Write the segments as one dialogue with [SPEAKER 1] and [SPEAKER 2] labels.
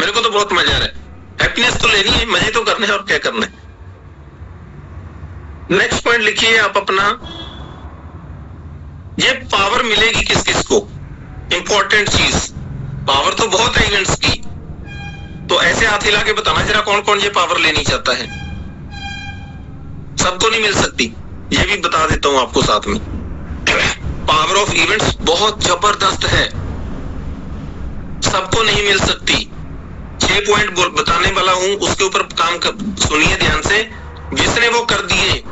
[SPEAKER 1] मेरे को तो बहुत मजा आ रहा है, हैप्पीनेस तो लेनी है, मजे तो करने हैं, और क्या करना है। नेक्स्ट पॉइंट लिखिए आप अपना, ये पावर मिलेगी किस किस को, इंपॉर्टेंट चीज, पावर तो बहुत है इवेंट्स की, तो ऐसे हाथ हिला के बताना जरा कौन कौन ये पावर लेनी चाहता है। सबको नहीं मिल सकती, ये भी बता देता हूं आपको साथ में। पावर ऑफ इवेंट्स बहुत जबरदस्त है, सबको नहीं मिल सकती। 6 पॉइंट बताने वाला हूं, उसके ऊपर काम सुनिए ध्यान से। जिसने वो कर दिए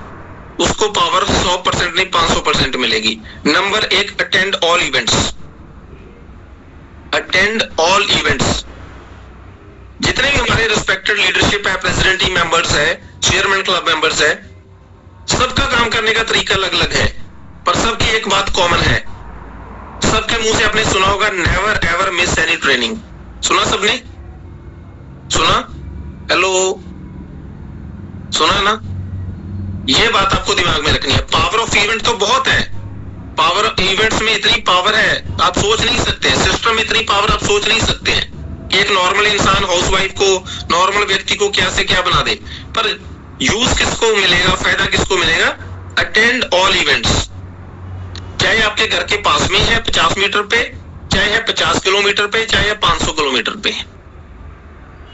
[SPEAKER 1] उसको पावर 100% नहीं 500% मिलेगी। Number 1, attend all events. Attend all events, जितने भी हमारे रिस्पेक्टेड लीडरशिप है, प्रेसिडेंट टीम मेंबर्स है, चेयरमैन क्लब मेंबर्स है, सबका काम करने का तरीका अलग अलग है, पर सबकी एक बात कॉमन है। सबके मुंह से आपने सुना होगा, never ever miss any training. सुना सबने? सुना? हेलो, सुना ना? ये बात आपको दिमाग में रखनी है। पावर ऑफ इवेंट तो बहुत है, पावर ऑफ इवेंट्स में इतनी पावर है आप सोच नहीं सकते, सिस्टम में इतनी पावर आप सोच नहीं सकते हैं कि एक नॉर्मल इंसान, हाउसवाइफ को, नॉर्मल व्यक्ति को क्या से क्या बना दे। पर यूज किसको मिलेगा, फायदा किसको मिलेगा? अटेंड ऑल इवेंट्स, चाहे आपके घर के पास में है 50 मीटर पे, चाहे है 50 किलोमीटर पे, चाहे 500 किलोमीटर पे,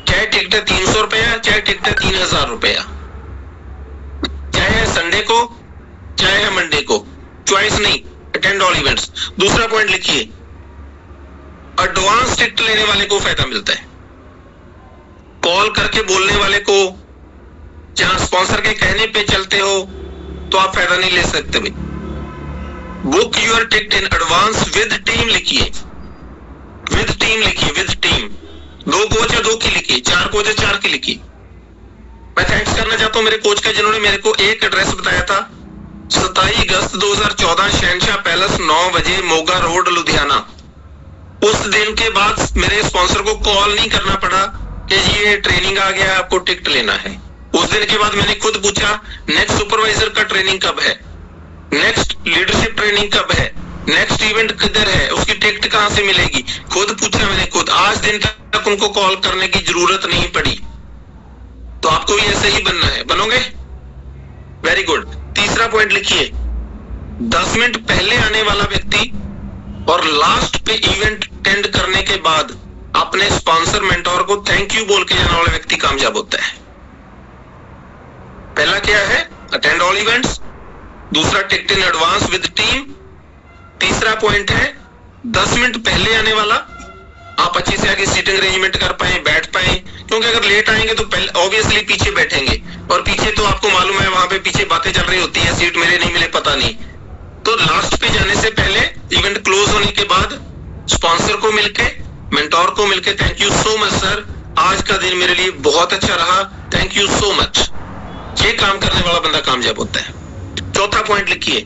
[SPEAKER 1] चाहे टिकट है 300 रुपया, चाहे टिकट है 3000 रुपया, चाहे है संडे को, चाहे है मंडे को, चॉइस नहीं, अटेंड ऑल इवेंट्स। दूसरा पॉइंट लिखिए, एडवांस टिकट लेने वाले को फायदा मिलता है। कॉल करके बोलने वाले को, जहां स्पॉन्सर के कहने पे चलते हो तो आप फायदा नहीं ले सकते भाई। Book your ticket in advance with team लिखिए, विद टीम लिखिए, विद टीम। 2 कोच है 2 की लिखिए, 4 कोच है 4 की लिखिए। मैं थैंक्स करना चाहता हूं मेरे कोच का, जिन्होंने मेरे को एक एड्रेस बताया था, 27 अगस्त 2014, शहनशाह पैलेस, 9 बजे, मोगा रोड, लुधियाना। उस दिन के बाद मेरे स्पॉन्सर को कॉल नहीं करना पड़ा कि ये ट्रेनिंग आ गया, आपको टिकट लेना है। उस दिन के बाद मैंने खुद पूछा, नेक्स्ट सुपरवाइजर का ट्रेनिंग कब है, नेक्स्ट लीडरशिप ट्रेनिंग कब है, नेक्स्ट इवेंट किधर है, उसकी टिकट कहां से मिलेगी, खुद पूछा मैंने खुद। आज दिन तक उनको कॉल करने की जरूरत नहीं पड़ी। तो आपको भी ऐसे ही बनना है, बनोगे? Very good. तीसरा पॉइंट लिखिए, 10 मिनट पहले आने वाला व्यक्ति और लास्ट पे इवेंट अटेंड करने के बाद अपने स्पॉन्सर मेंटोर को थैंक यू बोल के जाने वाला व्यक्ति कामयाब होता है। पहला क्या है? Attend all events. दूसरा, ticket in advance with team. तीसरा पॉइंट है, 10 मिनट पहले आने वाला, आप अच्छे से आगे सीटिंग अरेंजमेंट कर पाए, बैठ पाए, क्योंकि अगर लेट आएंगे तो ऑब्वियसली पीछे बैठेंगे, और पीछे तो आपको मालूम है वहां पे पीछे बातें चल रही होती है, सीट मिले नहीं मिले पता नहीं। तो लास्ट पे जाने से पहले, इवेंट क्लोज होने के बाद, स्पॉन्सर को मिलके, मेंटोर को मिलके, thank you so much sir, आज का दिन मेरे लिए बहुत अच्छा रहा, थैंक यू सो मच। ये काम करने वाला बंदा कामयाब होता है। चौथा पॉइंट लिखिए,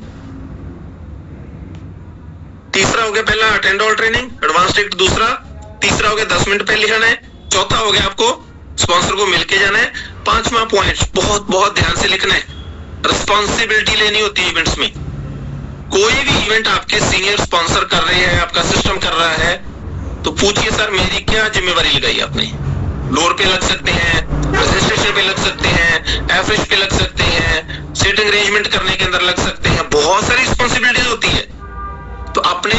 [SPEAKER 1] तीसरा हो गया पहला attend all training, advance ticket दूसरा, तीसरा हो गया 10 मिनट पहले आना है, चौथा हो गया आपको स्पॉन्सर को मिलके जाना है। पांचवा पॉइंट बहुत बहुत ध्यान से लिखना है, रिस्पॉन्सिबिलिटी लेनी होती है इवेंट्स में। कोई भी इवेंट आपके सीनियर स्पॉन्सर कर रहे हैं, आपका सिस्टम कर रहा है, तो पूछिए सर मेरी क्या जिम्मेवारी लगाई आपने। डोर पे लग सकते हैं, रजिस्ट्रेशन पे लग सकते हैं, एफएच पे लग सकते हैं, सीटिंग अरेंजमेंट करने के अंदर लग सकते हैं, बहुत सारी रिस्पॉन्सिबिलिटीज होती है। तो अपने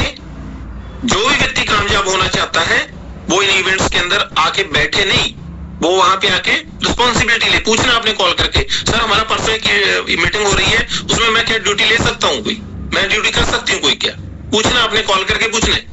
[SPEAKER 1] जो भी व्यक्ति कामयाब होना चाहता है वो इन इवेंट्स के अंदर आके बैठे नहीं, वो वहां पे आके रिस्पॉन्सिबिलिटी ले। पूछना आपने कॉल करके, सर हमारा परसों एक मीटिंग हो रही है, उसमें मैं क्या ड्यूटी ले सकता हूँ, कोई मैं ड्यूटी कर सकती हूँ कोई क्या? पूछना आपने कॉल करके, पूछने।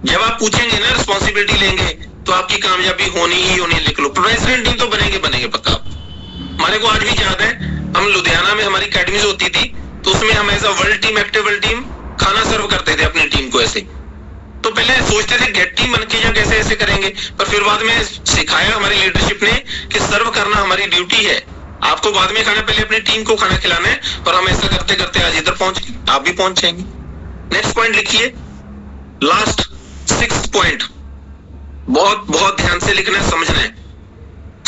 [SPEAKER 1] जब आप पूछेंगे ना, रिस्पॉन्सिबिलिटी लेंगे, तो आपकी कामयाबी होनी ही होनी। लिख लो, प्रेसिडेंट टीम तो बनेंगे पक्का। हमारे को आज भी याद है, हम लुधियाना में हमारी अकेडमीज होती थी, तो उसमें हम as a world team, active world team खाना सर्व करते थे अपनी टीम को। ऐसे तो पहले सोचते थे गेट टीम बन के या कैसे ऐसे करेंगे, पर फिर बाद में सिखाया हमारी लीडरशिप ने कि सर्व करना हमारी ड्यूटी है, आपको बाद में खाना, पहले अपनी टीम को खाना खिलाना है। और हम ऐसा करते करते आज इधर पहुंच गए, आप भी पहुंच जाएंगे। नेक्स्ट पॉइंट लिखिए, लास्ट 6 पॉइंट, बहुत बहुत ध्यान से लिखना है, समझना है।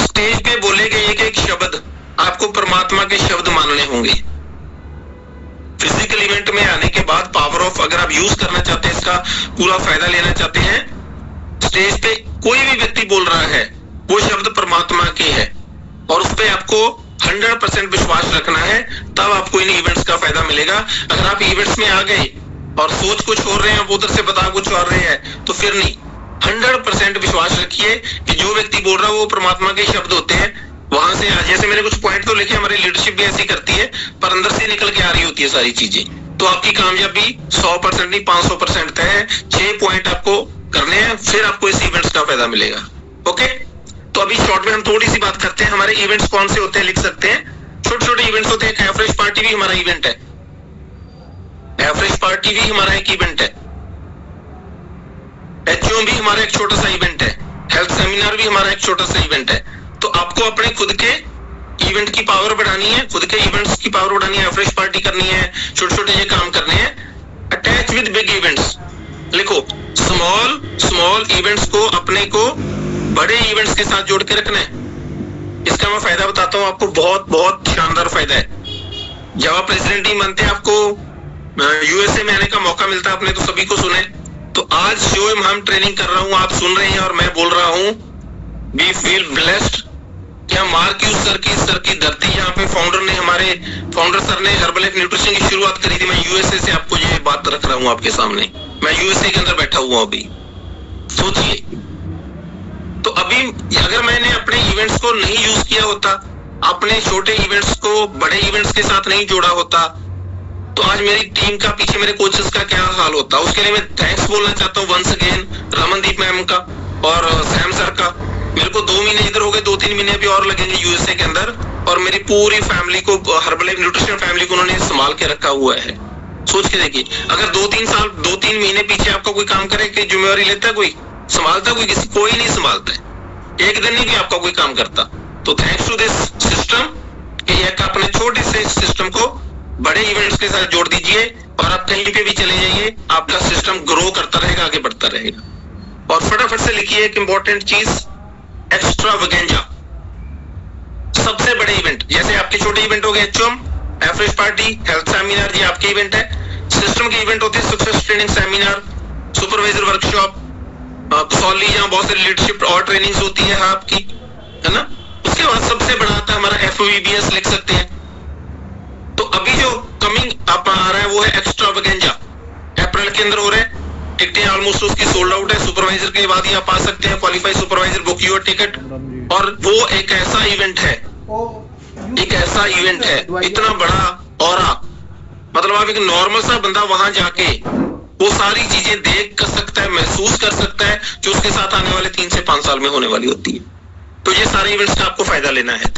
[SPEAKER 1] स्टेज पे बोले गए एक एक शब्द आपको परमात्मा के शब्द मानने होंगे। फिजिकल इवेंट में आने के बाद पावर ऑफ अगर आप यूज करना चाहते हैं, इसका पूरा फायदा लेना चाहते हैं, स्टेज पे कोई भी व्यक्ति बोल रहा है, 100% विश्वास रखना है, तब आपको इन इवेंट्स का फायदा मिलेगा। अगर आप इवेंट्स में आ गए और सोच कुछ और रहे हैं, उधर से बता कुछ और रहे हैं, तो फिर नहीं। 100% विश्वास रखिए कि जो व्यक्ति बोल रहा है वो परमात्मा के शब्द होते हैं। वहां से जैसे मैंने कुछ पॉइंट तो लिखे, हमारी लीडरशिप भी ऐसी करती है, पर अंदर से निकल के आ रही होती है सारी चीजें। तो आपकी कामयाबी 100% नहीं 500% तय है। 6 पॉइंट आपको करने हैं, फिर आपको इस इवेंट्स का फायदा मिलेगा। ओके, तो अभी शॉर्ट में हम थोड़ी सी बात करते हैं। हमारे इवेंट्स कौन से होते हैं, लिख सकते हैं। छोटे छोटे इवेंट्स होते हैं। एवरेज पार्टी भी हमारा इवेंट है, एवरेज पार्टी भी हमारा एक इवेंट है। एचओएम भी हमारा एक छोटा सा इवेंट है। हेल्थ सेमिनार भी हमारा एक छोटा सा इवेंट है। तो आपको अपने खुद के इवेंट की पावर बढ़ानी है, खुद के इवेंट्स की पावर बढ़ानी है, एवरेज पार्टी करनी है, छोटे छोटे ये काम करने हैं। अटैच विद बिग इवेंट्स, लिखो स्मॉल इवेंट्स को अपने को बड़े इवेंट्स के साथ जोड़ के रखना है। इसका मैं फायदा बताता हूँ आपको, बहुत बहुत शानदार फायदा है। जब आप प्रेसिडेंट टीम बनते हैं, आपको यूएसए में आने का मौका मिलता है, आपने तो सभी को सुने। तो आज जो हम ट्रेनिंग कर रहा हूँ, आप सुन रहे हैं और मैं बोल रहा हूँ, वी फील ब्लेस्ड। क्या मार्क्यूस सर की धरती, यहाँ पे फाउंडर सर ने हर्बलाइफ न्यूट्रिशन की शुरुआत करी थी। मैं यूएसए से आपको ये बात रख रहा हूँ आपके सामने, मैं यूएसए के अंदर बैठा हुआ अभी। सोचिए, तो अभी अगर मैंने अपने इवेंट्स को नहीं यूज किया होता, अपने छोटे इवेंट्स को बड़े इवेंट्स के साथ नहीं जोड़ा होता, तो आज मेरी टीम का, पीछे मेरे कोचेस का क्या हाल होता। उसके लिए मैं थैंक्स बोलना चाहता हूँ वंस अगेन रमनदीप मैम का और सैम सर का। मेरे को 2 महीने इधर हो गए, 2-3 महीने अभी और लगेंगे यूएसए के अंदर, और मेरी पूरी फैमिली को, हर्बलाइफ न्यूट्रिशन फैमिली को उन्होंने संभाल के रखा हुआ है। सोच के देखिए, अगर 2-3 महीने पीछे आपका कोई काम करे, कि जिम्मेवारी लेता है कोई, संभालता कोई, किसी कोई नहीं संभालता है। एक दिन नहीं भी आपका कोई काम करता। तो थैंक्स टू दिस सिस्टम कि एक अपने छोटे से सिस्टम को बड़े इवेंट्स के साथ जोड़ दीजिए, और आप कहीं पे भी चले जाइए, आपका सिस्टम ग्रो करता रहेगा, आगे बढ़ता रहेगा। और फटाफट से लिखिए एक इंपॉर्टेंट चीज, एक्स्ट्रावेगेंजा। सबसे बड़े इवेंट, जैसे आपके छोटे इवेंट हो गए HOM, average party, health seminar, ये आपके इवेंट है। सिस्टम के इवेंट होते हैं success training seminar, supervisor workshop, सॉली, जहाँ बहुत सारी लीडरशिप और ट्रेनिंग्स होती है आपकी, है ना। उसके बाद सबसे बड़ा आता है हमारा एफवीबीएस, लिख सकते हैं। तो अभी जो कमिंग आप आ रहा है वो है एक्स्ट्रावेगेंजा, अप्रैल के अंदर हो रहा है। टिकटें ऑलमोस्ट उसकी सोल्ड आउट है। सुपरवाइजर के बाद ही आप आ सकते हैं, qualified supervisor, book your ticket. और वो एक ऐसा इवेंट है, एक ऐसा इवेंट है, इतना बड़ा और मतलब आप एक नॉर्मल सा बंदा वहां जाके वो सारी चीजें देख कर सकता है, महसूस कर सकता है, जो उसके साथ आने वाले 3 से 5 साल में होने वाली होती है। तो ये सारे इवेंट्स का आपको फायदा लेना है।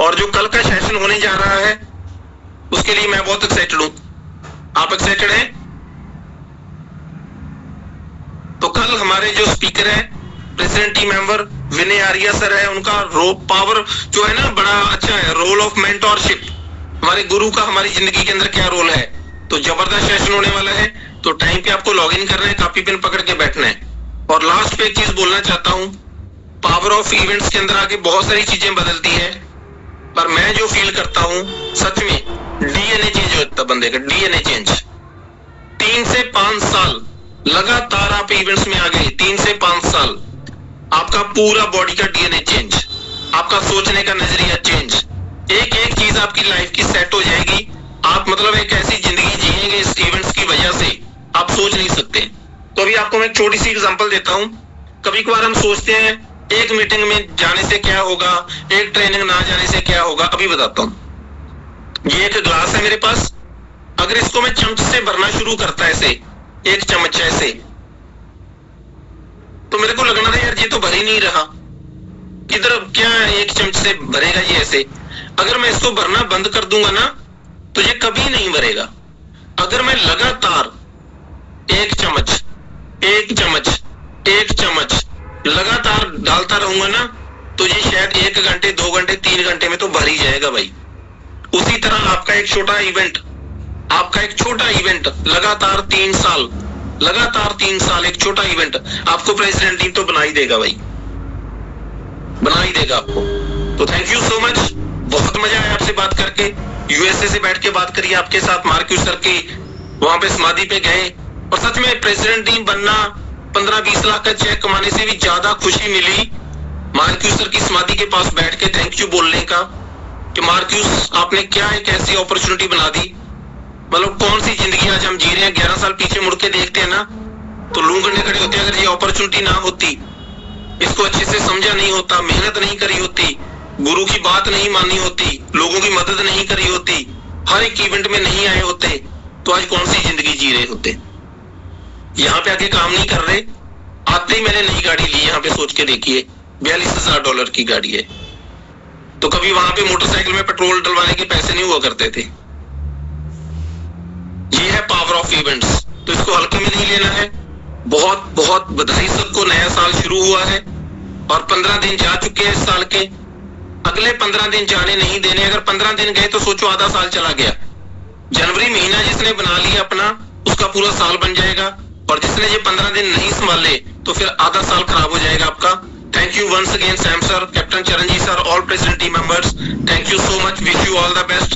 [SPEAKER 1] और जो कल का सेशन होने जा रहा है, उसके लिए मैं बहुत एक्साइटेड हूं। आप एक्साइटेड हैं? तो कल हमारे जो स्पीकर है, प्रेसिडेंट टीम मेंबर विनय आर्या सर है, उनका पावर जो है ना बड़ा अच्छा है, रोल ऑफ मेंटोरशिप। हमारे गुरु का हमारी जिंदगी के अंदर क्या रोल है। तो जबरदस्त सेशन होने वाला है। तो टाइम पे आपको लॉग इन करना है, कॉपी पेन पकड़ के बैठना है। और लास्ट पे एक चीज बोलना चाहता हूं, पावर ऑफ इवेंट्स के अंदर आके बहुत सारी चीजें बदलती है, पर मैं जो फील करता हूं सच में डीएनए चेंज होता है बंदे का, डीएनए चेंज। 3 से 5 साल लगातार आप इवेंट्स में आ गए, 3 से 5 साल, आपका पूरा बॉडी का डीएनए चेंज, आपका सोचने का नजरिया चेंज, एक एक चीज आपकी लाइफ की सेट हो जाएगी। आप मतलब एक ऐसी जिंदगी जिएंगे इस इवेंट्स की वजह से, आप सोच नहीं सकते। तो अभी आपको मैं एक छोटी सी एग्जांपल देता हूं। कभी कभार हम सोचते हैं एक मीटिंग में जाने से क्या होगा, एक ट्रेनिंग ना जाने से क्या होगा। अभी बताता हूं। ये एक ग्लास है मेरे पास, अगर इसको मैं चम्मच से भरना शुरू करता है, ऐसे एक चम्मच ऐसे, तो मेरे को लगना था यार ये तो भर ही नहीं रहा, किधर क्या एक चम्मच से भरेगा ये ऐसे। अगर मैं इसको भरना बंद कर दूंगा ना, तो ये कभी नहीं भरेगा। अगर मैं लगातार एक चम्मच एक चम्मच एक चम्मच लगातार डालता रहूंगा ना, तो ये शायद 1 घंटे 2 घंटे 3 घंटे में तो भर ही जाएगा भाई। उसी तरह आपका एक छोटा इवेंट, आपका एक छोटा इवेंट लगातार 3 साल, लगातार 3 साल एक छोटा इवेंट आपको प्रेसिडेंट टीम तो बना ही देगा भाई, बना ही देगा आपको। तो थैंक यू सो मच, बहुत मजा आया आपसे बात करके। यूएसए से बैठ के बात करिए आपके साथ, मार्क्यूस सर की वहां पे समाधि पे गए, और सच में प्रेसिडेंट टीम बनना 15-20 लाख का चेक कमाने से भी ज्यादा खुशी मिली मार्क्यूस सर की समाधि के पास बैठ के थैंक यू बोलने का, कि मार्क्यूस आपने क्या एक ऐसी अपॉर्चुनिटी बना दी, मतलब कौन सी जिंदगी आज हम जी रहे हैं। 11 साल पीछे मुड़ के देखते हैं ना तो लूं गंडे खड़े होते हैं। अगर ये अपॉर्चुनिटी ना होती, इसको अच्छे से समझा नहीं होता, मेहनत नहीं करी होती, गुरु की बात नहीं मानी होती, लोगों की मदद नहीं करी होती, हर एक इवेंट में नहीं आए होते, तो आज कौन सी जिंदगी जी रहे होते। यहाँ पे आके काम नहीं कर रहे, आते ही मैंने नई गाड़ी ली। यहाँ पे सोच के देखिए, $42,000 की गाड़ी है। तो कभी वहां पे मोटरसाइकिल में पेट्रोल डलवाने के पैसे नहीं हुआ करते थे। ये है पावर ऑफ इवेंट्स, तो इसको हल्के में नहीं लेना है। बहुत बहुत बधाई सबको, नया साल शुरू हुआ है और 15 दिन जा चुके हैं इस साल के। अगले 15 दिन जाने नहीं देने। अगर 15 दिन गए तो सोचो आधा साल चला गया। जनवरी महीना जिसने बना लिया अपना, उसका पूरा साल बन जाएगा, और जिसने ये 15 दिन नहीं संभाले तो फिर आधा साल खराब हो जाएगा आपका। Thank you once again Sam sir, captain Charanjit sir, all present team members, thank you so much. Wish you all the best.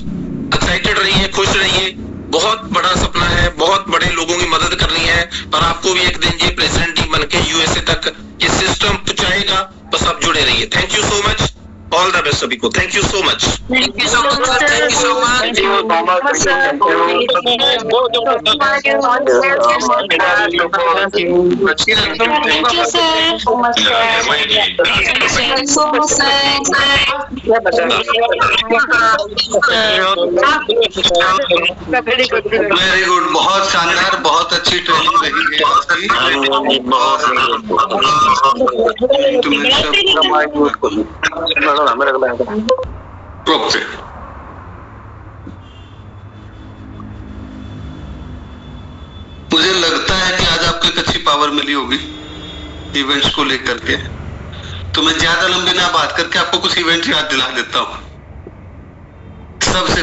[SPEAKER 1] Excited रहिए, खुश रहिए। बहुत बड़ा सपना है, बहुत बड़े लोगों की मदद करनी है, और आपको भी एक दिन ये प्रेसिडेंट टीम बन के यूएसए तक ये सिस्टम पहुंचाएगा। बस आप जुड़े रहिए। Thank you so much, all the best सभी को। Thank you so much.
[SPEAKER 2] Thank you so much, sir. Thank you so much.
[SPEAKER 3] Thank you so much, sir. Thank
[SPEAKER 2] you, sir. So much, sir. Thank you so much, sir.
[SPEAKER 3] Very good, बहुत शानदार, बहुत अच्छी training रही है आपकी। Okay, मुझे लगता है कि आज आपको एक अच्छी पावर मिली होगी इवेंट्स को लेकर के। तो मैं ज्यादा लंबे ना बात करके आपको कुछ इवेंट्स याद दिला देता हूँ। सबसे